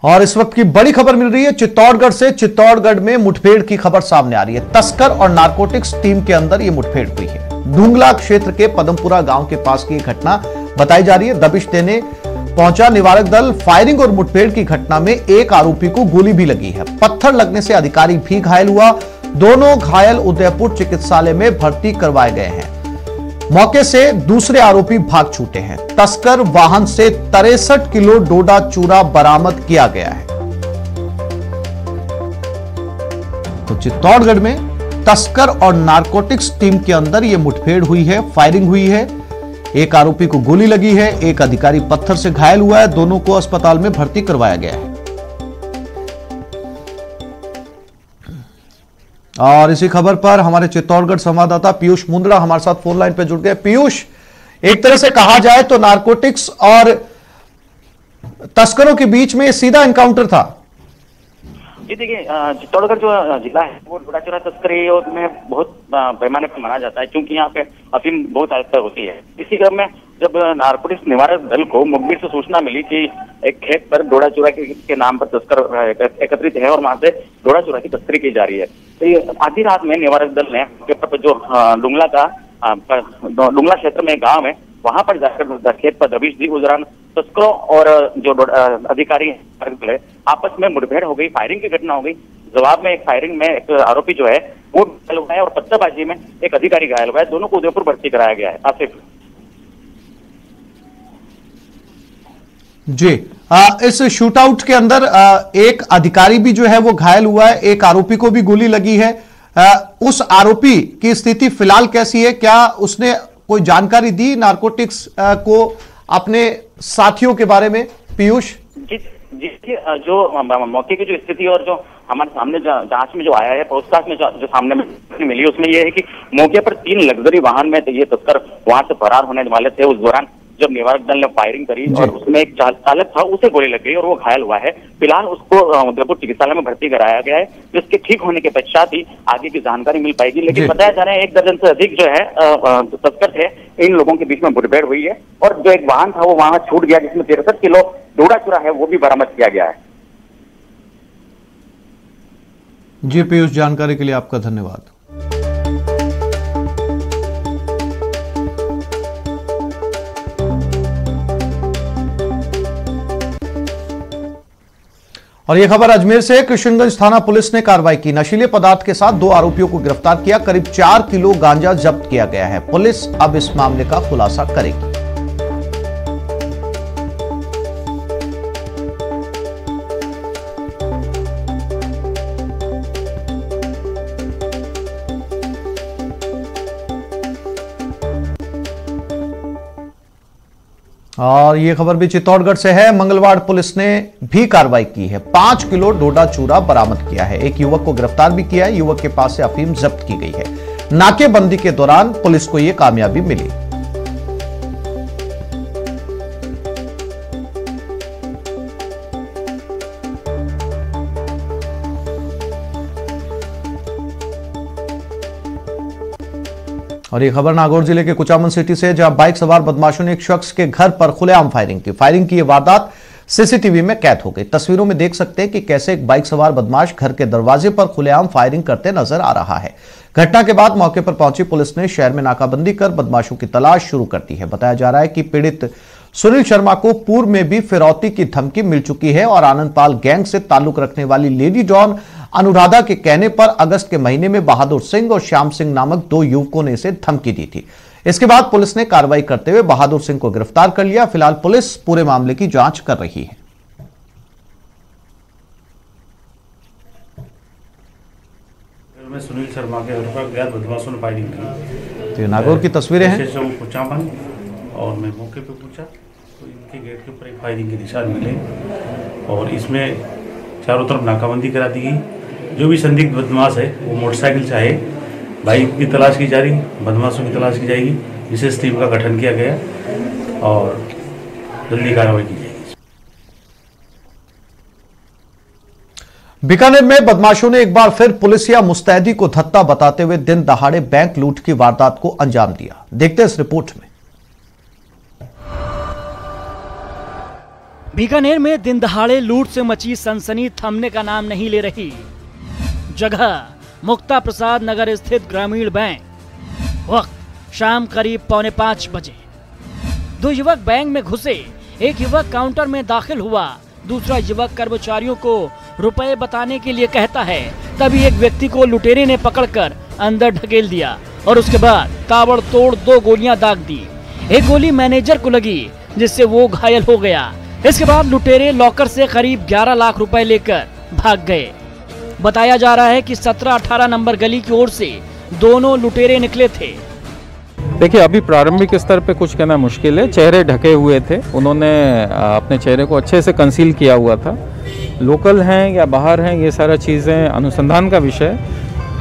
और इस वक्त की बड़ी खबर मिल रही है चित्तौड़गढ़ से। चित्तौड़गढ़ में मुठभेड़ की खबर सामने आ रही है। तस्कर और नारकोटिक्स टीम के अंदर यह मुठभेड़ हुई है। ढूंगला क्षेत्र के पदमपुरा गांव के पास की घटना बताई जा रही है। दबिश देने पहुंचा निवारक दल। फायरिंग और मुठभेड़ की घटना में एक आरोपी को गोली भी लगी है। पत्थर लगने से अधिकारी भी घायल हुआ। दोनों घायल उदयपुर चिकित्सालय में भर्ती करवाए गए हैं। मौके से दूसरे आरोपी भाग छूटे हैं। तस्कर वाहन से 63 किलो डोडा चूरा बरामद किया गया है। तो चित्तौड़गढ़ में तस्कर और नारकोटिक्स टीम के अंदर यह मुठभेड़ हुई है, फायरिंग हुई है। एक आरोपी को गोली लगी है, एक अधिकारी पत्थर से घायल हुआ है। दोनों को अस्पताल में भर्ती करवाया गया है। और इसी खबर पर हमारे चित्तौड़गढ़ संवाददाता पीयूष मुंद्रा हमारे साथ फोन लाइन पर जुड़ गए। पीयूष, एक तरह से कहा जाए तो नारकोटिक्स और तस्करों के बीच में सीधा एनकाउंटर था। जी देखिए, चित्तौड़गढ़ जो जिला है वो डोडा चूरा तस्करी में बहुत पैमाने पर माना जाता है, क्योंकि यहाँ पे अफीम बहुत ज्यादा होती है। इसी क्रम में जब नारकोटिक्स निवारक दल को मुखबिर से सूचना मिली कि एक खेत पर डोडा चूरा के नाम पर तस्कर एकत्रित है और वहां से डोडा चूरा की तस्करी की जा रही है, तो ये आधी रात में निवारक दल ने जो डुंगला क्षेत्र में गाँव है वहां पर जाकर खेत पर दबिश दी। उस दौरान तस्करों और जो अधिकारी आपस में मुठभेड़ हो गई, फायरिंग की घटना हो गई। जवाब में एक फायरिंग में एक आरोपी जो है वो घायल हुआ है और पत्थरबाजी में एक अधिकारी घायल हुआ है। दोनों को उदयपुर भर्ती कराया गया है। आसिफ जी, इस शूटआउट के अंदर एक अधिकारी भी जो है वो घायल हुआ है, एक आरोपी को भी गोली लगी है। उस आरोपी की स्थिति फिलहाल कैसी है? क्या उसने कोई जानकारी दी नारकोटिक्स को अपने साथियों के बारे में? पीयूष जी, जो मौके की जो स्थिति और जो हमारे सामने जांच में जो आया है, पूछताछ में जो सामने में मिली, उसमें यह है कि मौके पर 3 लग्जरी वाहन में ये तस्कर वहां से फरार होने वाले थे। उस दौरान जब निवारक दल ने फायरिंग करी और उसमें एक चालक था, उसे गोली लग गई और वो घायल हुआ है। फिलहाल उसको उदयपुर चिकित्सालय में भर्ती कराया गया है। जिसके ठीक होने के पश्चात ही आगे की जानकारी मिल पाएगी। लेकिन बताया जा रहा है 1 दर्जन से अधिक जो है तस्कर थे, इन लोगों के बीच में मुठभेड़ हुई है और जो एक वाहन था वो वहां छूट गया, जिसमें 63 किलो डोडा चूरा है वो भी बरामद किया गया है। जी पीयूष, जानकारी के लिए आपका धन्यवाद। और यह खबर अजमेर से। किशनगंज थाना पुलिस ने कार्रवाई की। नशीले पदार्थ के साथ 2 आरोपियों को गिरफ्तार किया। करीब 4 किलो गांजा जब्त किया गया है। पुलिस अब इस मामले का खुलासा करेगी। और यह खबर भी चित्तौड़गढ़ से है। मंगलवार पुलिस ने भी कार्रवाई की है। 5 किलो डोडा चूरा बरामद किया है। एक युवक को गिरफ्तार भी किया है। युवक के पास से अफीम जब्त की गई है। नाकेबंदी के दौरान पुलिस को यह कामयाबी मिली। और ये खबर नागौर जिले के कुचामन सिटी से, जहां बाइक सवार बदमाशों ने एक शख्स के घर पर खुलेआम फायरिंग की। फायरिंग की यह वारदात सीसीटीवी में कैद हो गई। तस्वीरों में देख सकते हैं कि कैसे एक बाइक सवार बदमाश घर के दरवाजे पर खुलेआम फायरिंग करते नजर आ रहा है। घटना के बाद मौके पर पहुंची पुलिस ने शहर में नाकाबंदी कर बदमाशों की तलाश शुरू कर दी है। बताया जा रहा है कि पीड़ित सुनील शर्मा को पूर्व में भी फिरौती की धमकी मिल चुकी है और आनंदपाल गैंग से ताल्लुक रखने वाली लेडी डॉन अनुराधा के कहने पर अगस्त के महीने में बहादुर सिंह और श्याम सिंह नामक 2 युवकों ने इसे धमकी दी थी। इसके बाद पुलिस ने कार्रवाई करते हुए बहादुर सिंह को गिरफ्तार कर लिया। फिलहाल पुलिस पूरे मामले की जांच कर रही है। मैं सुनील शर्मा के घर पर गया, बदमाशों ने फायरिंग की। तो ये नागौर की तस्वीरें हैं। कुचामन और मैं मौके पे पूछा तो इनके गेट के ऊपर एक फायरिंग के निशान मिले और इसमें चारों तरफ नाकाबंदी करा दी गई। जो भी संदिग्ध बदमाश है वो मोटरसाइकिल से आए। बाइक की तलाश की जा रही, बदमाशों की तलाश की जाएगी। विशेष टीम का गठन किया गया और जल्दी कार्रवाई की जाएगी। बीकानेर में बदमाशों ने एक बार फिर पुलिसिया मुस्तैदी को धत्ता बताते हुए दिन दहाड़े बैंक लूट की वारदात को अंजाम दिया। देखते हैं इस रिपोर्ट में। बीकानेर में दिन दहाड़े लूट से मची सनसनी थमने का नाम नहीं ले रही। जगह मुक्ता प्रसाद नगर स्थित ग्रामीण बैंक। वक्त शाम करीब 4:45 बजे। दो युवक बैंक में घुसे। एक युवक काउंटर में दाखिल हुआ, दूसरा युवक कर्मचारियों को रुपए बताने के लिए कहता है। तभी एक व्यक्ति को लुटेरे ने पकड़कर अंदर ढकेल दिया और उसके बाद ताबड़तोड़ 2 गोलियां दाग दी। एक गोली मैनेजर को लगी जिससे वो घायल हो गया। इसके बाद लुटेरे लॉकर से करीब 11 लाख रुपए लेकर भाग गए। बताया जा रहा है कि 17-18 नंबर गली की ओर से दोनों लुटेरे निकले थे। देखिए, अभी प्रारंभिक स्तर पे कुछ कहना मुश्किल है। चेहरे ढके हुए थे, उन्होंने अपने चेहरे को अच्छे से कंसील किया हुआ था। लोकल हैं या बाहर हैं, ये सारा चीज़ें अनुसंधान का विषय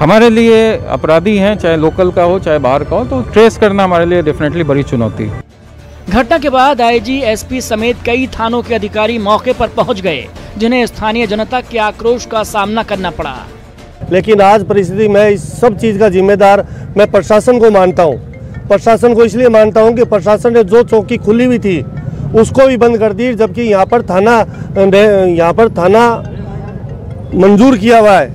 हमारे लिए। अपराधी हैं, चाहे लोकल का हो चाहे बाहर का हो, तो ट्रेस करना हमारे लिए डेफिनेटली बड़ी चुनौती है। घटना के बाद आईजी, एसपी समेत कई थानों के अधिकारी मौके पर पहुंच गए, जिन्हें स्थानीय जनता के आक्रोश का सामना करना पड़ा। लेकिन आज परिस्थिति में इस सब चीज़ का जिम्मेदार मैं प्रशासन को मानता हूँ। प्रशासन को इसलिए मानता हूँ कि प्रशासन ने जो चौकी खुली हुई थी उसको भी बंद कर दी, जबकि यहाँ पर थाना मंजूर किया हुआ है।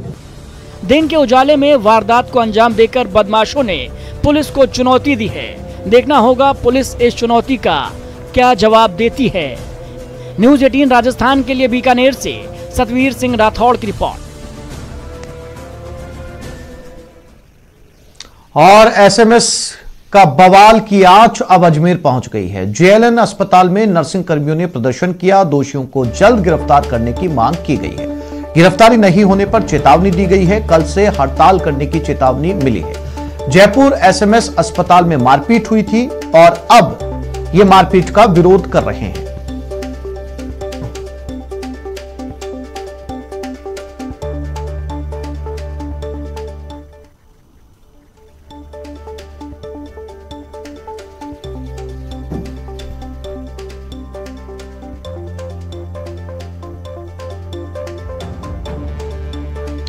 दिन के उजाले में वारदात को अंजाम देकर बदमाशों ने पुलिस को चुनौती दी है। देखना होगा पुलिस इस चुनौती का क्या जवाब देती है। न्यूज़ 18 राजस्थान के लिए बीकानेर से सतवीर सिंह राठौड़ की रिपोर्ट। और एसएमएस का बवाल की आंच अब अजमेर पहुंच गई है। जेएलएन अस्पताल में नर्सिंग कर्मियों ने प्रदर्शन किया। दोषियों को जल्द गिरफ्तार करने की मांग की गई है। गिरफ्तारी नहीं होने पर चेतावनी दी गई है। कल से हड़ताल करने की चेतावनी मिली है। जयपुर एसएमएस अस्पताल में मारपीट हुई थी और अब ये मारपीट का विरोध कर रहे हैं।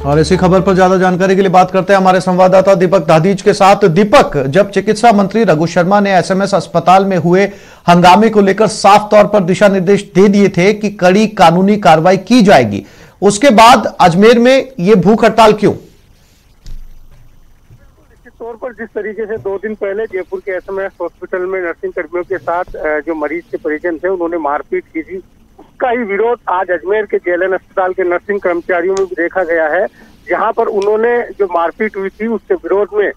और इसी खबर पर ज्यादा जानकारी के लिए बात करते हैं हमारे संवाददाता दीपक दादीज के साथ। दीपक, जब चिकित्सा मंत्री रघु शर्मा ने एसएमएस अस्पताल में हुए हंगामे को लेकर साफ तौर पर दिशा निर्देश दे दिए थे कि कड़ी कानूनी कार्रवाई की जाएगी, उसके बाद अजमेर में ये भूख हड़ताल क्यों? निश्चित तौर पर जिस तरीके से 2 दिन पहले जयपुर के एसएमएस हॉस्पिटल में नर्सिंग कर्मियों के साथ जो मरीज के परिजन थे उन्होंने मारपीट की थी, का ही विरोध आज अजमेर के जेएलएन अस्पताल के नर्सिंग कर्मचारियों में भी देखा गया है। जहां पर उन्होंने जो मारपीट हुई थी उसके विरोध में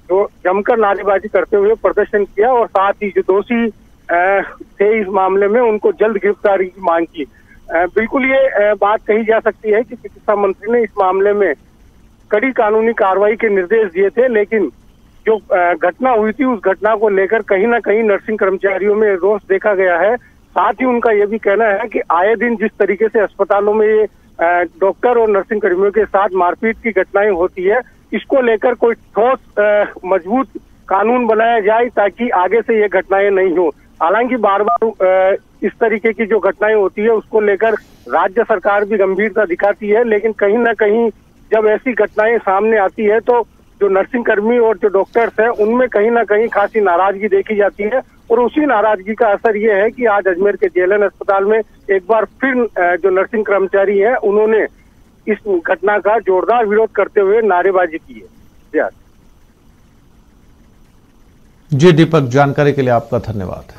जो जमकर नारेबाजी करते हुए प्रदर्शन किया और साथ ही जो दोषी थे इस मामले में उनको जल्द गिरफ्तारी की मांग की। बिल्कुल ये बात कही जा सकती है कि चिकित्सा मंत्री ने इस मामले में कड़ी कानूनी कार्रवाई के निर्देश दिए थे, लेकिन जो घटना हुई थी उस घटना को लेकर कहीं ना कहीं नर्सिंग कर्मचारियों में रोष देखा गया है। साथ ही उनका ये भी कहना है कि आए दिन जिस तरीके से अस्पतालों में ये डॉक्टर और नर्सिंग कर्मियों के साथ मारपीट की घटनाएं होती है, इसको लेकर कोई ठोस मजबूत कानून बनाया जाए ताकि आगे से ये घटनाएं नहीं हो। हालांकि बार बार इस तरीके की जो घटनाएं होती है उसको लेकर राज्य सरकार भी गंभीरता दिखाती है, लेकिन कहीं ना कहीं जब ऐसी घटनाएं सामने आती है तो जो नर्सिंग कर्मी और जो डॉक्टर्स हैं उनमें कहीं ना कहीं खासी नाराजगी देखी जाती है और उसी नाराजगी का असर ये है कि आज अजमेर के जेएलएन अस्पताल में एक बार फिर जो नर्सिंग कर्मचारी हैं उन्होंने इस घटना का जोरदार विरोध करते हुए नारेबाजी की है। जी दीपक, जानकारी के लिए आपका धन्यवाद।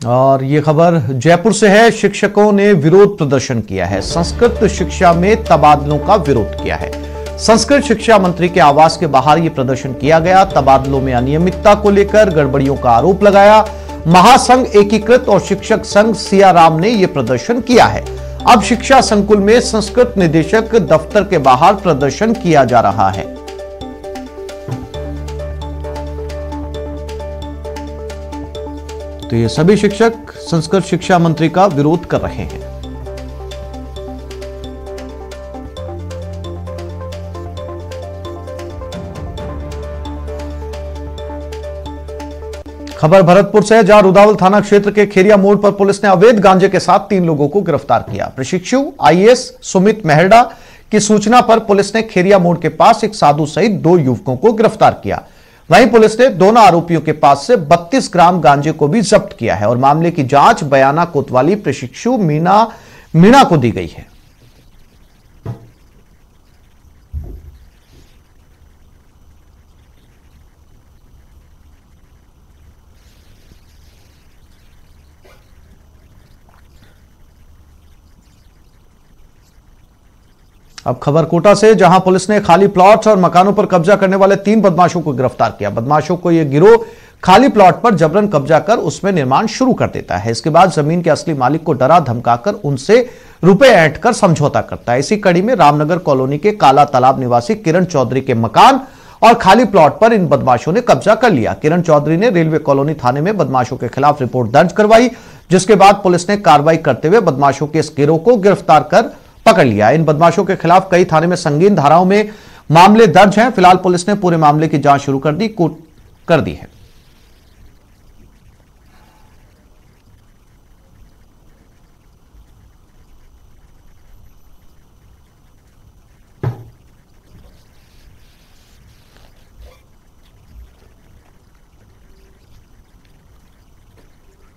और ये खबर जयपुर से है। शिक्षकों ने विरोध प्रदर्शन किया है। संस्कृत शिक्षा में तबादलों का विरोध किया है। संस्कृत शिक्षा मंत्री के आवास के बाहर ये प्रदर्शन किया गया। तबादलों में अनियमितता को लेकर गड़बड़ियों का आरोप लगाया। महासंघ एकीकृत और शिक्षक संघ सियाराम ने यह प्रदर्शन किया है। अब शिक्षा संकुल में संस्कृत निदेशक दफ्तर के बाहर प्रदर्शन किया जा रहा है। तो ये सभी शिक्षक संस्कृत शिक्षा मंत्री का विरोध कर रहे हैं। खबर भरतपुर से है, जहां रुदावल थाना क्षेत्र के खेरिया मोड़ पर पुलिस ने अवैध गांजे के साथ 3 लोगों को गिरफ्तार किया। प्रशिक्षु आईएएस सुमित मेहरडा की सूचना पर पुलिस ने खेरिया मोड़ के पास एक साधु सहित 2 युवकों को गिरफ्तार किया। वहीं पुलिस ने दोनों आरोपियों के पास से 32 ग्राम गांजे को भी जब्त किया है और मामले की जांच बयाना कोतवाली प्रशिक्षु मीणा को दी गई है। अब खबर कोटा से, जहां पुलिस ने खाली प्लॉट्स और मकानों पर कब्जा करने वाले 3 बदमाशों को गिरफ्तार किया। बदमाशों को यह गिरोह खाली प्लॉट पर जबरन कब्जा कर उसमें निर्माण शुरू कर देता है। इसके बाद जमीन के असली मालिक को डरा धमकाकर उनसे रुपए ऐंठ कर समझौता करता है। इसी कड़ी में रामनगर कॉलोनी के काला तालाब निवासी किरण चौधरी के मकान और खाली प्लॉट पर इन बदमाशों ने कब्जा कर लिया। किरण चौधरी ने रेलवे कॉलोनी थाने में बदमाशों के खिलाफ रिपोर्ट दर्ज करवाई, जिसके बाद पुलिस ने कार्रवाई करते हुए बदमाशों के इस गिरोह को गिरफ्तार कर पकड़ लिया। इन बदमाशों के खिलाफ कई थाने में संगीन धाराओं में मामले दर्ज हैं। फिलहाल पुलिस ने पूरे मामले की जांच शुरू कर दी है।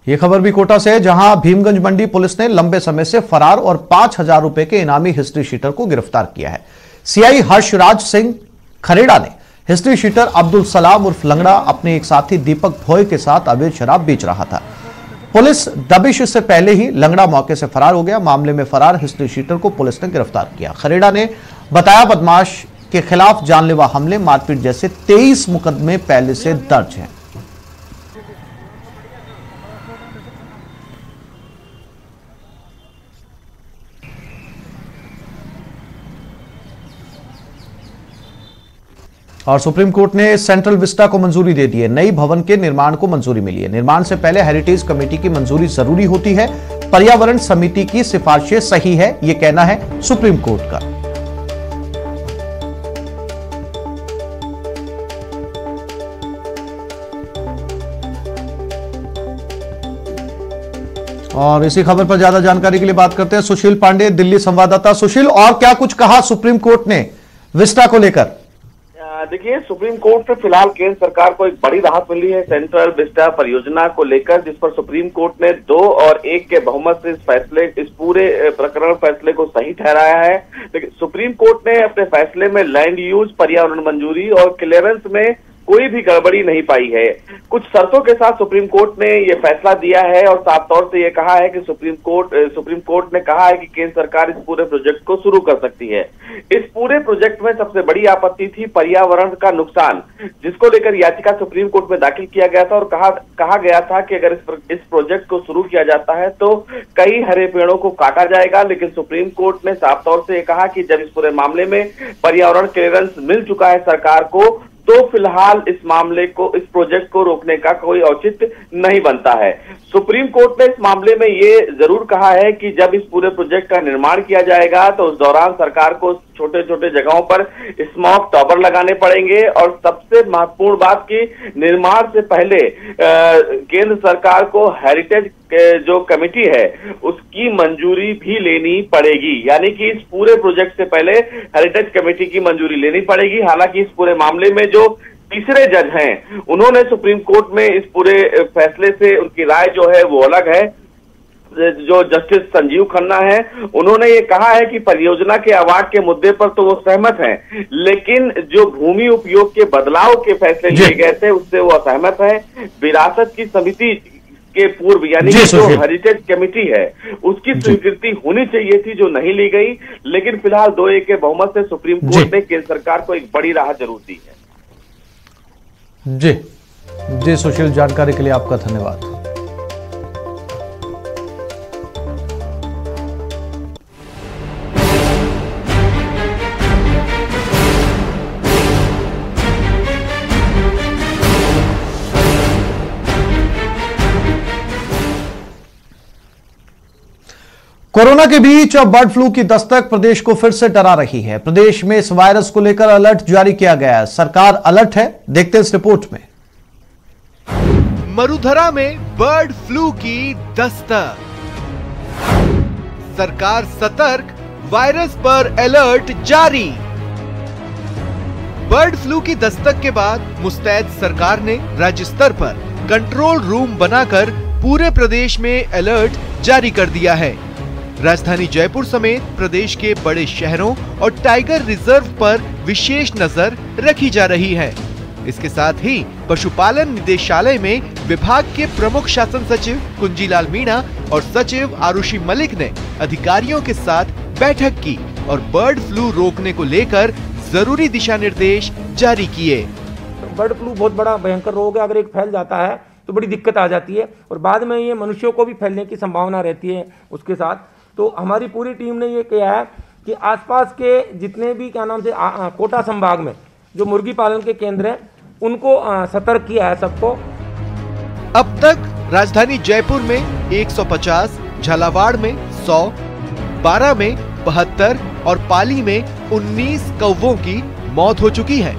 यह खबर भी कोटा से है, जहां भीमगंज मंडी पुलिस ने लंबे समय से फरार और 5,000 रुपए के इनामी हिस्ट्री शीटर को गिरफ्तार किया है। सीआई हर्षराज सिंह खरेड़ा ने हिस्ट्री शीटर अब्दुल सलाम उर्फ लंगड़ा अपने एक साथी दीपक भोय के साथ अवैध शराब बेच रहा था। पुलिस दबिश से पहले ही लंगड़ा मौके से फरार हो गया। मामले में फरार हिस्ट्री शीटर को पुलिस ने गिरफ्तार किया। खरेड़ा ने बताया, बदमाश के खिलाफ जानलेवा हमले, मारपीट जैसे 23 मुकदमे पहले से दर्ज हैं। और सुप्रीम कोर्ट ने सेंट्रल विस्टा को मंजूरी दे दी है। नई भवन के निर्माण को मंजूरी मिली है। निर्माण से पहले हेरिटेज कमेटी की मंजूरी जरूरी होती है। पर्यावरण समिति की सिफारिशें सही है, यह कहना है सुप्रीम कोर्ट का। और इसी खबर पर ज्यादा जानकारी के लिए बात करते हैं सुशील पांडे, दिल्ली संवाददाता। सुशील, और क्या कुछ कहा सुप्रीम कोर्ट ने विस्टा को लेकर? देखिए, सुप्रीम कोर्ट से फिलहाल केंद्र सरकार को एक बड़ी राहत मिली है सेंट्रल विस्टा परियोजना को लेकर, जिस पर सुप्रीम कोर्ट ने 2 और 1 के बहुमत से इस पूरे प्रकरण फैसले को सही ठहराया है। लेकिन सुप्रीम कोर्ट ने अपने फैसले में लैंड यूज, पर्यावरण मंजूरी और क्लियरेंस में कोई भी गड़बड़ी नहीं पाई है। कुछ शर्तों के साथ सुप्रीम कोर्ट ने यह फैसला दिया है और साफ तौर से यह कहा है कि सुप्रीम कोर्ट ने कहा है कि केंद्र सरकार इस पूरे प्रोजेक्ट को शुरू कर सकती है। इस पूरे प्रोजेक्ट में सबसे बड़ी आपत्ति थी पर्यावरण का नुकसान, जिसको लेकर याचिका सुप्रीम कोर्ट में दाखिल किया गया था और कहा गया था कि अगर इस प्रोजेक्ट को शुरू किया जाता है तो कई हरे पेड़ों को काटा जाएगा। लेकिन सुप्रीम कोर्ट ने साफ तौर से कहा कि जब इस पूरे मामले में पर्यावरण क्लियरेंस मिल चुका है सरकार को, तो फिलहाल इस मामले को, इस प्रोजेक्ट को रोकने का कोई औचित्य नहीं बनता है। सुप्रीम कोर्ट ने इस मामले में ये जरूर कहा है कि जब इस पूरे प्रोजेक्ट का निर्माण किया जाएगा तो उस दौरान सरकार को छोटे छोटे जगहों पर स्मॉग टॉवर लगाने पड़ेंगे और सबसे महत्वपूर्ण बात की निर्माण से पहले केंद्र सरकार को हेरिटेज जो कमेटी है उसकी मंजूरी भी लेनी पड़ेगी। यानी कि इस पूरे प्रोजेक्ट से पहले हेरिटेज कमेटी की मंजूरी लेनी पड़ेगी। हालांकि इस पूरे मामले में जो तीसरे जज हैं, उन्होंने सुप्रीम कोर्ट में इस पूरे फैसले से उनकी राय जो है वो अलग है। जो जस्टिस संजीव खन्ना है, उन्होंने ये कहा है कि परियोजना के अवार्ड के मुद्दे पर तो वो सहमत हैं, लेकिन जो भूमि उपयोग के बदलाव के फैसले लिए गए थे उससे वो असहमत है। विरासत की समिति के पूर्व यानी कि जो हेरिटेज कमेटी है उसकी स्वीकृति होनी चाहिए थी, जो नहीं ली गई। लेकिन फिलहाल 2-1 के बहुमत से सुप्रीम कोर्ट ने केंद्र सरकार को एक बड़ी राहत जरूर दी है। जी सुशील, जानकारी के लिए आपका धन्यवाद। कोरोना के बीच अब बर्ड फ्लू की दस्तक प्रदेश को फिर से डरा रही है। प्रदेश में इस वायरस को लेकर अलर्ट जारी किया गया है। सरकार अलर्ट है, देखते हैं इस रिपोर्ट में। मरुधरा में बर्ड फ्लू की दस्तक, सरकार सतर्क, वायरस पर अलर्ट जारी। बर्ड फ्लू की दस्तक के बाद मुस्तैद सरकार ने राज्य स्तर पर कंट्रोल रूम बनाकर पूरे प्रदेश में अलर्ट जारी कर दिया है। राजधानी जयपुर समेत प्रदेश के बड़े शहरों और टाइगर रिजर्व पर विशेष नजर रखी जा रही है। इसके साथ ही पशुपालन निदेशालय में विभाग के प्रमुख शासन सचिव कुंजीलाल मीणा और सचिव आरुषि मलिक ने अधिकारियों के साथ बैठक की और बर्ड फ्लू रोकने को लेकर जरूरी दिशा निर्देश जारी किए। बर्ड फ्लू बहुत बड़ा भयंकर रोग है, अगर एक फैल जाता है तो बड़ी दिक्कत आ जाती है और बाद में ये मनुष्यों को भी फैलने की संभावना रहती है उसके साथ। तो हमारी पूरी टीम ने ये किया है कि आसपास के जितने भी कोटा संभाग में जो मुर्गी पालन के केंद्र हैं उनको सतर्क किया है सबको। अब तक राजधानी जयपुर में 150, झालावाड़ में 100, बारा में 72 और पाली में 19 कौवों की मौत हो चुकी है।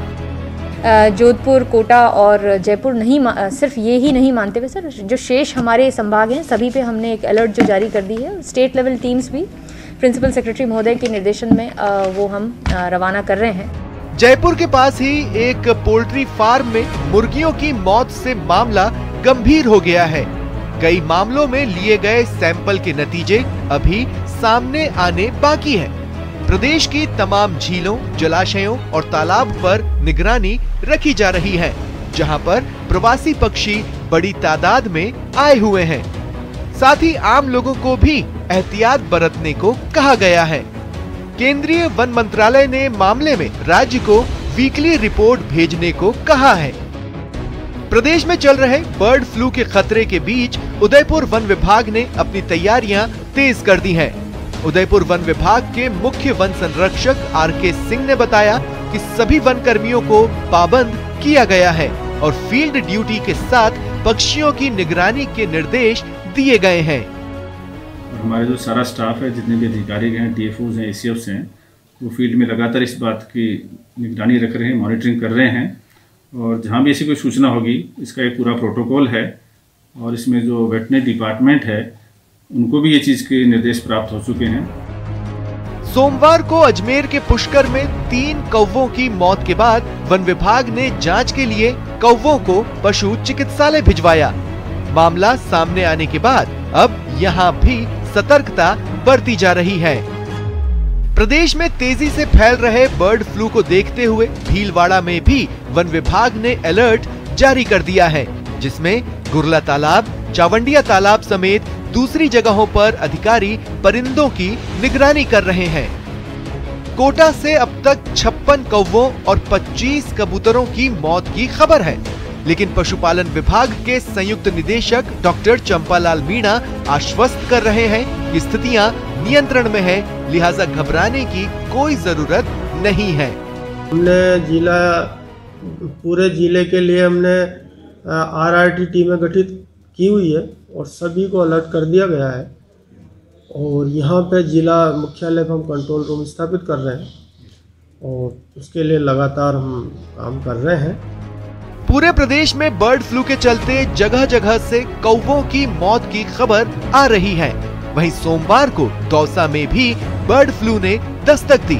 जोधपुर, कोटा और जयपुर नहीं सिर्फ ये ही नहीं मानते हुए सर, जो शेष हमारे संभाग हैं सभी पे हमने एक अलर्ट जो जारी कर दी है। स्टेट लेवल टीम्स भी प्रिंसिपल सेक्रेटरी महोदय के निर्देशन में वो हम रवाना कर रहे हैं। जयपुर के पास ही एक पोल्ट्री फार्म में मुर्गियों की मौत से मामला गंभीर हो गया है। कई मामलों में लिए गए सैंपल के नतीजे अभी सामने आने बाकी है। प्रदेश की तमाम झीलों, जलाशयों और तालाब पर निगरानी रखी जा रही है, जहां पर प्रवासी पक्षी बड़ी तादाद में आए हुए हैं। साथ ही आम लोगों को भी एहतियात बरतने को कहा गया है। केंद्रीय वन मंत्रालय ने मामले में राज्य को वीकली रिपोर्ट भेजने को कहा है। प्रदेश में चल रहे बर्ड फ्लू के खतरे के बीच उदयपुर वन विभाग ने अपनी तैयारियां तेज कर दी हैं। उदयपुर वन विभाग के मुख्य वन संरक्षक आर.के. सिंह ने बताया कि सभी वन कर्मियों को पाबंद किया गया है और फील्ड ड्यूटी के साथ पक्षियों की निगरानी के निर्देश दिए गए हैं। हमारे जो सारा स्टाफ है, जितने भी अधिकारी हैं, DFOs हैं, ACFs हैं, वो फील्ड में लगातार इस बात की निगरानी रख रहे हैं, मॉनिटरिंग कर रहे हैं और जहाँ भी ऐसी कोई सूचना होगी इसका एक पूरा प्रोटोकॉल है और इसमें जो वेटरनरी डिपार्टमेंट है उनको भी ये चीज के निर्देश प्राप्त हो चुके हैं। सोमवार को अजमेर के पुष्कर में 3 कौवों की मौत के बाद वन विभाग ने जांच के लिए कौवों को पशु चिकित्सालय भिजवाया। मामला सामने आने के बाद अब यहाँ भी सतर्कता बरती जा रही है। प्रदेश में तेजी से फैल रहे बर्ड फ्लू को देखते हुए भीलवाड़ा में भी वन विभाग ने अलर्ट जारी कर दिया है, जिसमें गुरला तालाब, चावंडिया तालाब समेत दूसरी जगहों पर अधिकारी परिंदों की निगरानी कर रहे हैं। कोटा से अब तक 56 कौवों और 25 कबूतरों की मौत की खबर है, लेकिन पशुपालन विभाग के संयुक्त निदेशक डॉक्टर चंपालाल मीणा आश्वस्त कर रहे हैं कि स्थितियां नियंत्रण में है, लिहाजा घबराने की कोई जरूरत नहीं है। हमने पूरे जिले के लिए हमने RRT टीमें गठित की हुई है और सभी को अलर्ट कर दिया गया है और यहाँ पे जिला मुख्यालय पर हम कंट्रोल रूम स्थापित कर रहे हैं और उसके लिए लगातार हम काम कर रहे हैं। पूरे प्रदेश में बर्ड फ्लू के चलते जगह जगह से कौवों की मौत की खबर आ रही है। वहीं सोमवार को दौसा में भी बर्ड फ्लू ने दस्तक दी।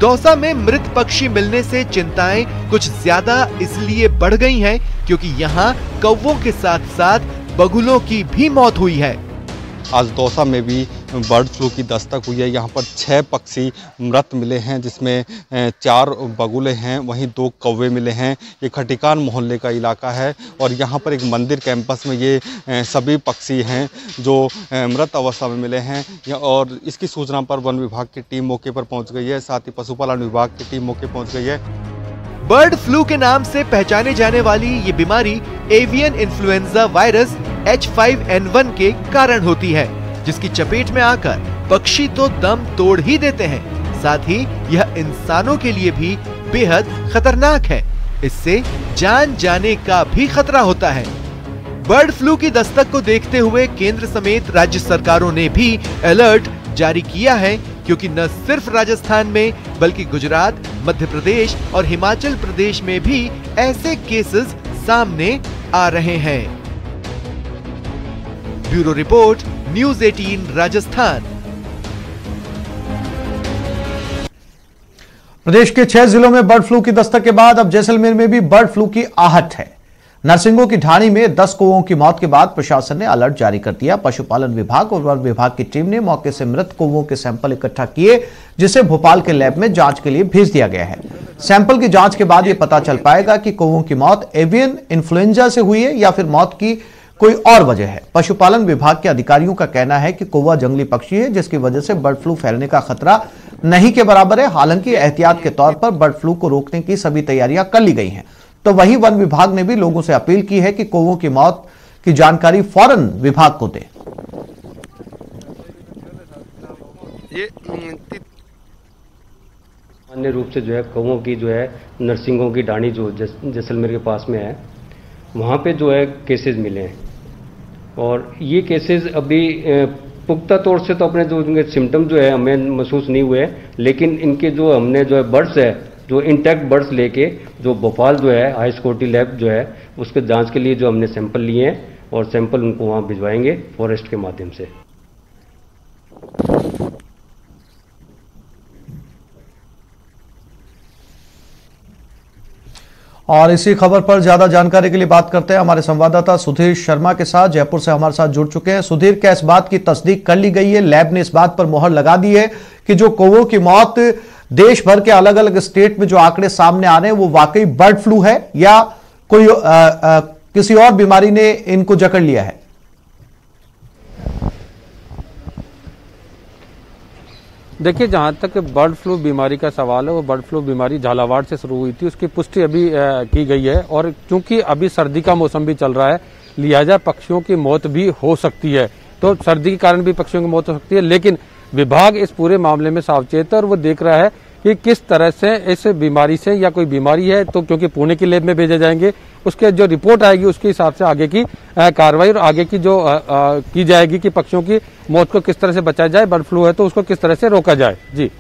दौसा में मृत पक्षी मिलने से चिंताएं कुछ ज्यादा इसलिए बढ़ गई हैं क्योंकि यहाँ कौवों के साथ साथ बगुलों की भी मौत हुई है। आज दौसा में भी बर्ड फ्लू की दस्तक हुई है। यहाँ पर 6 पक्षी मृत मिले हैं, जिसमें 4 बगुले हैं, वहीं 2 कौवे मिले हैं। ये खटिकान मोहल्ले का इलाका है और यहाँ पर एक मंदिर कैंपस में ये सभी पक्षी हैं जो मृत अवस्था में मिले हैं और इसकी सूचना पर वन विभाग की टीम मौके पर पहुँच गई है, साथ ही पशुपालन विभाग की टीम मौके पहुँच गई है। बर्ड फ्लू के नाम से पहचाने जाने वाली ये बीमारी एवियन इन्फ्लुएंजा वायरस H5N1 के कारण होती है, जिसकी चपेट में आकर पक्षी तो दम तोड़ ही देते हैं, साथ ही यह इंसानों के लिए भी बेहद खतरनाक है। इससे जान जाने का भी खतरा होता है। बर्ड फ्लू की दस्तक को देखते हुए केंद्र समेत राज्य सरकारों ने भी अलर्ट जारी किया है, क्योंकि न सिर्फ राजस्थान में बल्कि गुजरात, मध्य प्रदेश और हिमाचल प्रदेश में भी ऐसे केसेस सामने आ रहे हैं। Bureau report, news 18 Rajasthan. प्रदेश के 6 जिलों में बर्ड फ्लू की दस्तक के बाद अब जैसलमेर में भी बर्ड फ्लू की आहट है। नरसिंगों की ढाणी में 10 कौवों की मौत के बाद प्रशासन ने अलर्ट जारी कर दिया। पशुपालन विभाग और वन विभाग की टीम ने मौके से मृत कौवों के सैंपल इकट्ठा किए, जिसे भोपाल के लैब में जांच के लिए भेज दिया गया है। सैंपल की जांच के बाद यह पता चल पाएगा कि कौवों की मौत एवियन इन्फ्लुएंजा से हुई है या फिर मौत की कोई और वजह है। पशुपालन विभाग के अधिकारियों का कहना है कि कौवा जंगली पक्षी है, जिसकी वजह से बर्ड फ्लू फैलने का खतरा नहीं के बराबर है। हालांकि एहतियात के तौर पर बर्ड फ्लू को रोकने की सभी तैयारियां कर ली गई हैं। तो वहीं वन विभाग ने भी लोगों से अपील की है कि कौवों की मौत की जानकारी फौरन विभाग को दें। सामान्य रूप से जो है कौवों की जो है नरसिंगों की ढाणी जो जैसलमेर के पास में है, वहाँ पे जो है केसेस मिले हैं। और ये केसेस अभी पुख्ता तौर से तो अपने जो इनके सिम्टम जो है हमें महसूस नहीं हुए, लेकिन इनके जो हमने जो है बर्ड्स है, जो इंटैक्ट बर्ड्स लेके जो भोपाल जो है हाई सिक्योरिटी लैब जो है उसके जांच के लिए जो हमने सैंपल लिए हैं और सैंपल उनको वहाँ भिजवाएंगे फॉरेस्ट के माध्यम से। और इसी खबर पर ज्यादा जानकारी के लिए बात करते हैं हमारे संवाददाता सुधीर शर्मा के साथ। जयपुर से हमारे साथ जुड़ चुके हैं। सुधीर, क्या इस बात की तस्दीक कर ली गई है, लैब ने इस बात पर मोहर लगा दी है कि जो कौवों की मौत देश भर के अलग अलग स्टेट में जो आंकड़े सामने आ रहे हैं वो वाकई बर्ड फ्लू है या कोई किसी और बीमारी ने इनको जकड़ लिया है? देखिए, जहाँ तक बर्ड फ्लू बीमारी का सवाल है, वो बर्ड फ्लू बीमारी झालावाड़ से शुरू हुई थी। उसकी पुष्टि अभी की गई है और क्योंकि अभी सर्दी का मौसम भी चल रहा है, लिहाजा पक्षियों की मौत भी हो सकती है। तो सर्दी के कारण भी पक्षियों की मौत हो सकती है, लेकिन विभाग इस पूरे मामले में सावचेत है और वो देख रहा है कि किस तरह से इस बीमारी से या कोई बीमारी है तो क्योंकि पुणे की लैब में भेजे जाएंगे, उसके जो रिपोर्ट आएगी उसके हिसाब से आगे की कार्रवाई और आगे की जो की जाएगी कि पक्षियों की मौत को किस तरह से बचाया जाए, बर्ड फ्लू है तो उसको किस तरह से रोका जाए। जी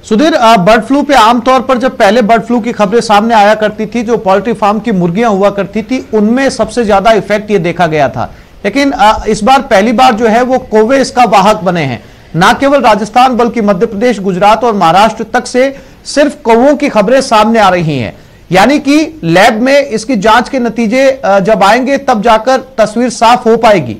सुधीर, बर्ड फ्लू पे आमतौर पर जब पहले बर्ड फ्लू की खबरें सामने आया करती थी, जो पोल्ट्री फार्म की मुर्गियां हुआ करती थी, उनमें सबसे ज्यादा इफेक्ट ये देखा गया था। लेकिन इस बार पहली बार जो है वो कौवे इसका वाहक बने हैं। ना केवल राजस्थान बल्कि मध्य प्रदेश, गुजरात और महाराष्ट्र तक से सिर्फ कौवों की खबरें सामने आ रही हैं। यानी कि लैब में इसकी जांच के नतीजे जब आएंगे तब जाकर तस्वीर साफ हो पाएगी।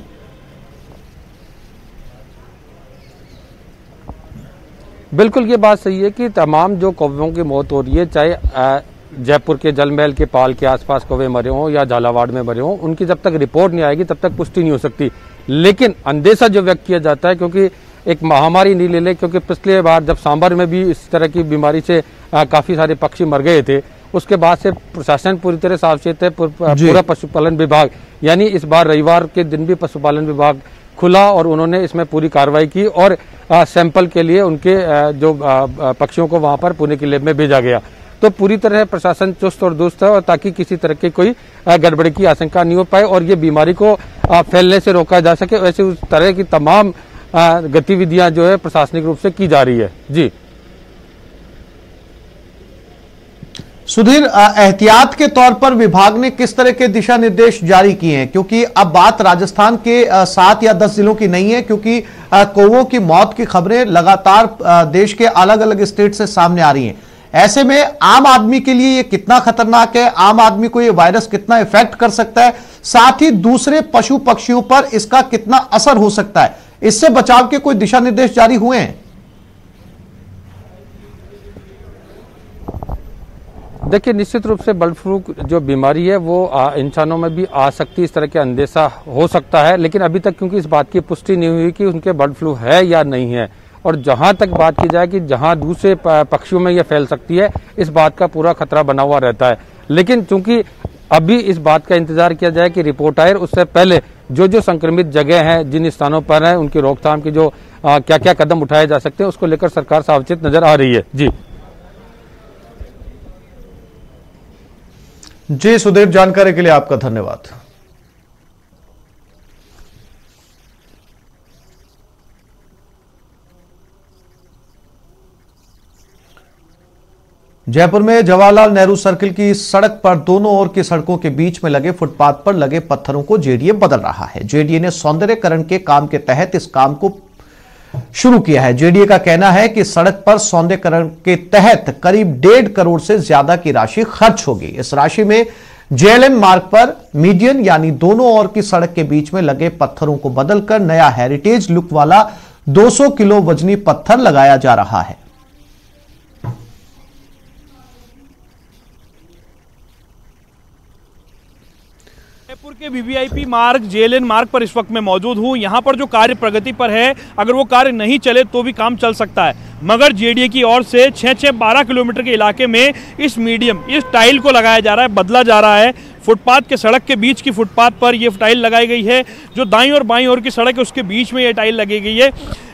बिल्कुल ये बात सही है कि तमाम जो कौवों की मौत हो रही है, चाहे जयपुर के जल महल के पाल के आसपास कौवे मरे हों या झालावाड़ में मरे हों, उनकी जब तक रिपोर्ट नहीं आएगी तब तक पुष्टि नहीं हो सकती। लेकिन अंदेशा जो व्यक्त किया जाता है, क्योंकि एक महामारी नहीं ले ले, क्योंकि पिछले बार जब सांभर में भी इस तरह की बीमारी से काफी सारे पक्षी मर गए थे, उसके बाद से प्रशासन पूरी तरह सावचेत है। पूरा पशुपालन विभाग, यानी इस बार रविवार के दिन भी पशुपालन विभाग खुला और उन्होंने इसमें पूरी कार्रवाई की और सैंपल के लिए उनके जो पक्षियों को वहां पर पुणे की लैब में भेजा गया। तो पूरी तरह प्रशासन चुस्त और दुरुस्त है और ताकि किसी तरह की कोई गड़बड़ी की आशंका नहीं हो पाए और ये बीमारी को फैलने से रोका जा सके, वैसे उस तरह की तमाम गतिविधियां जो है प्रशासनिक रूप से की जा रही है। जी सुधीर, एहतियात के तौर पर विभाग ने किस तरह के दिशा निर्देश जारी किए हैं? क्योंकि अब बात राजस्थान के 7 या 10 जिलों की नहीं है, क्योंकि कौवों की मौत की खबरें लगातार देश के अलग अलग स्टेट से सामने आ रही हैं। ऐसे में आम आदमी के लिए ये कितना खतरनाक है, आम आदमी को ये वायरस कितना इफेक्ट कर सकता है, साथ ही दूसरे पशु पक्षियों पर इसका कितना असर हो सकता है, इससे बचाव के कोई दिशा निर्देश जारी हुए हैं? देखिए, निश्चित रूप से बर्ड फ्लू जो बीमारी है वो इंसानों में भी आ सकती है, इस तरह के अंदेशा हो सकता है। लेकिन अभी तक क्योंकि इस बात की पुष्टि नहीं हुई कि उनके बर्ड फ्लू है या नहीं है, और जहां तक बात की जाए कि जहां दूसरे पक्षियों में यह फैल सकती है, इस बात का पूरा खतरा बना हुआ रहता है। लेकिन चूंकि अभी इस बात का इंतजार किया जाए कि रिपोर्ट आए, उससे पहले जो जो संक्रमित जगह हैं, जिन स्थानों पर है, उनकी रोकथाम की जो क्या क्या कदम उठाए जा सकते हैं, उसको लेकर सरकार सावचेत नजर आ रही है। जी सुधीर, जानकारी के लिए आपका धन्यवाद। जयपुर में जवाहरलाल नेहरू सर्किल की सड़क पर दोनों ओर की सड़कों के बीच में लगे फुटपाथ पर लगे पत्थरों को जेडीए बदल रहा है। जेडीए ने सौंदर्यकरण के काम के तहत इस काम को शुरू किया है। जेडीए का कहना है कि सड़क पर सौंदर्यीकरण के तहत करीब 1.5 करोड़ से ज्यादा की राशि खर्च होगी। इस राशि में जेएलएम मार्ग पर मीडियन यानी दोनों ओर की सड़क के बीच में लगे पत्थरों को बदलकर नया हेरिटेज लुक वाला 200 किलो वजनी पत्थर लगाया जा रहा है। जयपुर के वीवीआईपी मार्ग जेएलएन मार्ग पर इस वक्त मैं मौजूद हूं। यहां पर जो कार्य प्रगति पर है, अगर वो कार्य नहीं चले तो भी काम चल सकता है, मगर जेडीए की ओर से 6-12 किलोमीटर के इलाके में इस मीडियम, इस टाइल को लगाया जा रहा है, बदला जा रहा है। फुटपाथ के सड़क के बीच की फुटपाथ पर ये टाइल लगाई गई है। जो दाईं और बाईं ओर की सड़क है उसके बीच में ये टाइल लगी गई है।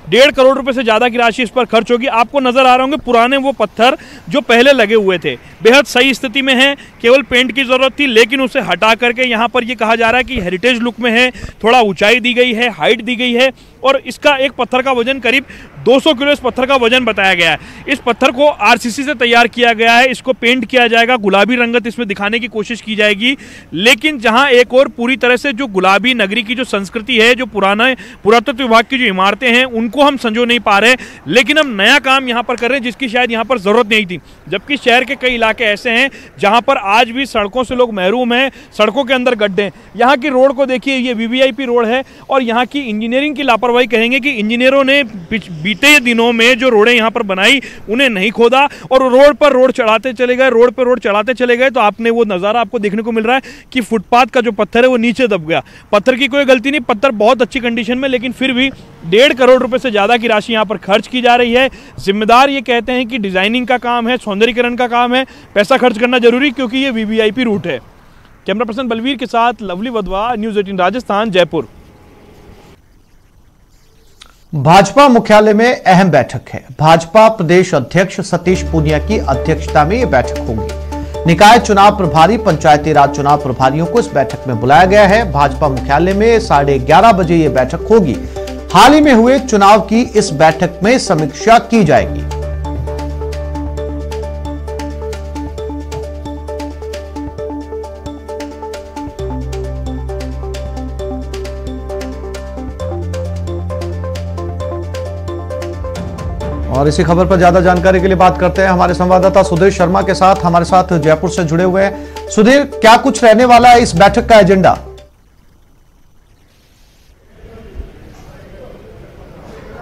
1.5 करोड़ रुपए से ज़्यादा की राशि इस पर खर्च होगी। आपको नजर आ रहे होंगे पुराने वो पत्थर जो पहले लगे हुए थे, बेहद सही स्थिति में है, केवल पेंट की जरूरत थी, लेकिन उसे हटा करके यहाँ पर ये कहा जा रहा है कि हेरिटेज लुक में है, थोड़ा ऊंचाई दी गई है, हाइट दी गई है, और इसका एक पत्थर का वजन करीब 200 किलो इस पत्थर का वजन बताया गया है। इस पत्थर को आरसीसी से तैयार किया गया है, इसको पेंट किया जाएगा, गुलाबी रंगत इसमें दिखाने की कोशिश की जाएगी। लेकिन जहां एक और पूरी तरह से जो गुलाबी नगरी की जो संस्कृति है, जो पुरातत्व विभाग की जो इमारतें हैं, उनको हम संजो नहीं पा रहे, लेकिन हम नया काम यहां पर कर रहे हैं जिसकी शायद यहां पर जरूरत नहीं थी। जबकि शहर के कई इलाके ऐसे हैं जहां पर आज भी सड़कों से लोग महरूम हैं, सड़कों के अंदर गड्ढे हैं। यहाँ की रोड को देखिए, ये वीवीआईपी रोड है, और यहाँ की इंजीनियरिंग की लापरवाही कहेंगे कि इंजीनियरों ने बीते दिनों में जो रोडें यहाँ पर बनाई उन्हें नहीं खोदा और रोड पर रोड चढ़ाते चले गए, रोड पर रोड चढ़ाते चले गए। तो आपने वो नज़ारा आपको देखने को मिल रहा है कि फुटपाथ का जो पत्थर है वो नीचे दब गया। पत्थर की कोई गलती नहीं, पत्थर बहुत अच्छी कंडीशन में, लेकिन फिर भी 1.5 करोड़ रुपए से ज़्यादा की राशि यहाँ पर खर्च की जा रही है। जिम्मेदार ये कहते हैं कि डिजाइनिंग का काम है, सौंदर्यीकरण का काम है, पैसा खर्च करना जरूरी क्योंकि ये वीवीआईपी रूट है। कैमरा पर्सन बलवीर के साथ लवली वधवा, न्यूज़ 18 राजस्थान, जयपुर। भाजपा मुख्यालय में अहम बैठक है। भाजपा प्रदेश अध्यक्ष सतीश पूनिया की अध्यक्षता में यह बैठक होगी। निकाय चुनाव प्रभारी, पंचायती राज चुनाव प्रभारियों को इस बैठक में बुलाया गया है। भाजपा मुख्यालय में 11:30 बजे यह बैठक होगी। हाल ही में हुए चुनाव की इस बैठक में समीक्षा की जाएगी। और इसी खबर पर ज्यादा जानकारी के लिए बात करते हैं हमारे संवाददाता सुधीर शर्मा के साथ। हमारे साथ जयपुर से जुड़े हुए हैं। सुधीर, क्या कुछ रहने वाला है इस बैठक का एजेंडा?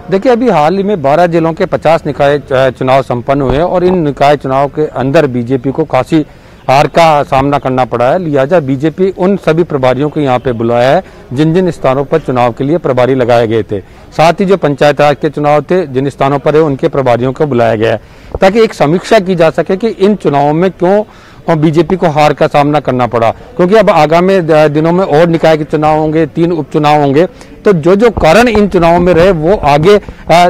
देखिए, अभी हाल ही में 12 जिलों के 50 निकाय चुनाव संपन्न हुए और इन निकाय चुनाव के अंदर बीजेपी को काफी हार का सामना करना पड़ा है। लिहाजा बीजेपी उन सभी प्रभारियों को यहाँ पे बुलाया है जिन जिन स्थानों पर चुनाव के लिए प्रभारी लगाए गए थे। साथ ही जो पंचायत राज के चुनाव थे जिन स्थानों पर है उनके प्रभारियों को बुलाया गया है, ताकि एक समीक्षा की जा सके कि इन चुनावों में क्यों बीजेपी को हार का सामना करना पड़ा। क्योंकि अब आगामी दिनों में और निकाय के चुनाव होंगे, 3 उपचुनाव होंगे, तो जो कारण इन चुनावों में रहे वो आगे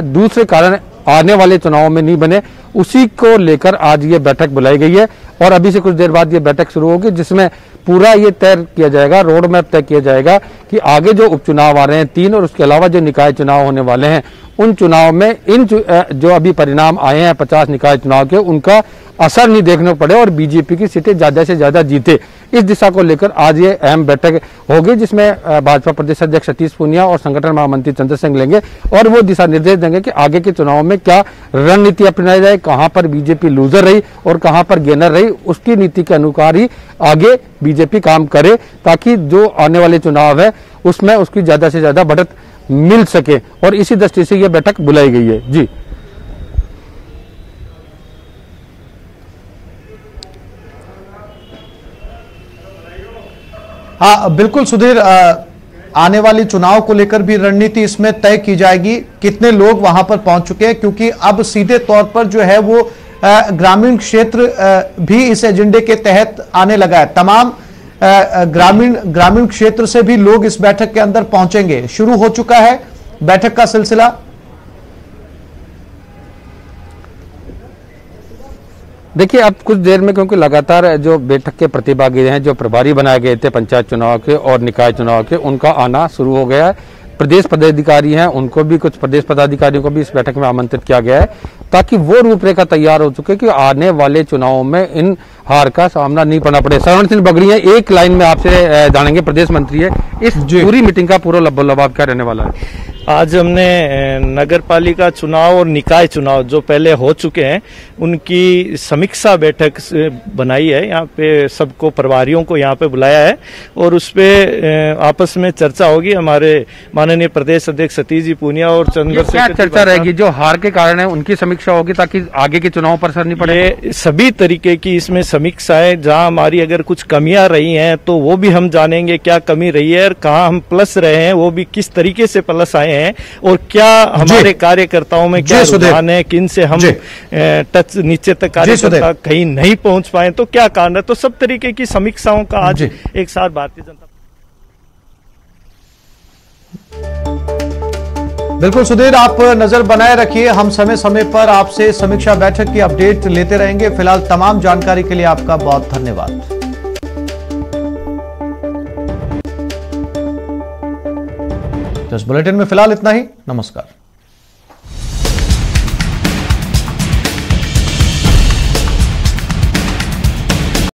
दूसरे कारण आने वाले चुनावों में नहीं बने, उसी को लेकर आज ये बैठक बुलाई गई है। और अभी से कुछ देर बाद ये बैठक शुरू होगी जिसमें पूरा ये तय किया जाएगा, रोड मैप तय किया जाएगा कि आगे जो उपचुनाव आ रहे हैं 3 और उसके अलावा जो निकाय चुनाव होने वाले हैं उन चुनाव में इन जो अभी परिणाम आए हैं 50 निकाय चुनाव के, उनका असर नहीं देखने को पड़े और बीजेपी की सीटें ज्यादा से ज्यादा जीते। इस दिशा को लेकर आज ये अहम बैठक होगी जिसमें भाजपा प्रदेश अध्यक्ष सतीश पूनिया और संगठन महामंत्री चंद्र सिंह लेंगे और वो दिशा निर्देश देंगे कि आगे के चुनाव में क्या रणनीति अपनाई जाए, कहां पर बीजेपी लूजर रही और कहां पर गेनर रही, उसकी नीति के अनुसार ही आगे बीजेपी काम करे, ताकि जो आने वाले चुनाव है उसमें उसकी ज्यादा से ज्यादा बढ़त मिल सके। और इसी दृष्टि से यह बैठक बुलाई गई है। जी हाँ, बिल्कुल सुधीर, आने वाली चुनाव को लेकर भी रणनीति इसमें तय की जाएगी। कितने लोग वहां पर पहुंच चुके हैं, क्योंकि अब सीधे तौर पर जो है वो ग्रामीण क्षेत्र भी इस एजेंडे के तहत आने लगा है। तमाम ग्रामीण क्षेत्र से भी लोग इस बैठक के अंदर पहुंचेंगे। शुरू हो चुका है बैठक का सिलसिला। देखिए, अब कुछ देर में, क्योंकि लगातार जो बैठक के प्रतिभागी हैं, जो प्रभारी बनाए गए थे पंचायत चुनाव के और निकाय चुनाव के, उनका आना शुरू हो गया है। प्रदेश पदाधिकारी हैं, उनको भी, कुछ प्रदेश पदाधिकारियों को भी इस बैठक में आमंत्रित किया गया है, ताकि वो रूपरेखा तैयार हो चुके कि आने वाले चुनावों में इन हार का सामना नहीं करना पड़े। शरण सिंह बगड़िया, एक लाइन में आपसे जानेंगे, प्रदेश मंत्री है, इस पूरी मीटिंग का पूरा लबाब क्या रहने वाला है? आज हमने नगर पालिका चुनाव और निकाय चुनाव जो पहले हो चुके हैं उनकी समीक्षा बैठक बनाई है। यहाँ पे सबको, प्रभारियों को यहाँ पे बुलाया है और उस पे आपस में चर्चा होगी। हमारे माननीय प्रदेश अध्यक्ष सतीश जी पूनिया और चंद्रशेखर, क्या चर्चा रहेगी? जो हार के कारण है उनकी समीक्षा होगी ताकि आगे के चुनाव पर असर नहीं पड़े। सभी तरीके की इसमें समीक्षाएं, जहाँ हमारी अगर कुछ कमियां रही हैं तो वो भी हम जानेंगे क्या कमी रही है, और कहाँ हम प्लस रहे हैं वो भी किस तरीके से प्लस आए हैं, और क्या हमारे कार्यकर्ताओं में क्या रुझान है, किन से हम टच नीचे तक कार्यकर्ता कहीं नहीं पहुंच पाए तो क्या कारण है। तो सब तरीके की समीक्षाओं का आज एक साथ भारतीय जनता। बिल्कुल सुधीर, आप नजर बनाए रखिए, हम समय समय पर आपसे समीक्षा बैठक की अपडेट लेते रहेंगे। फिलहाल तमाम जानकारी के लिए आपका बहुत धन्यवाद। इस बुलेटिन में फिलहाल इतना ही। नमस्कार।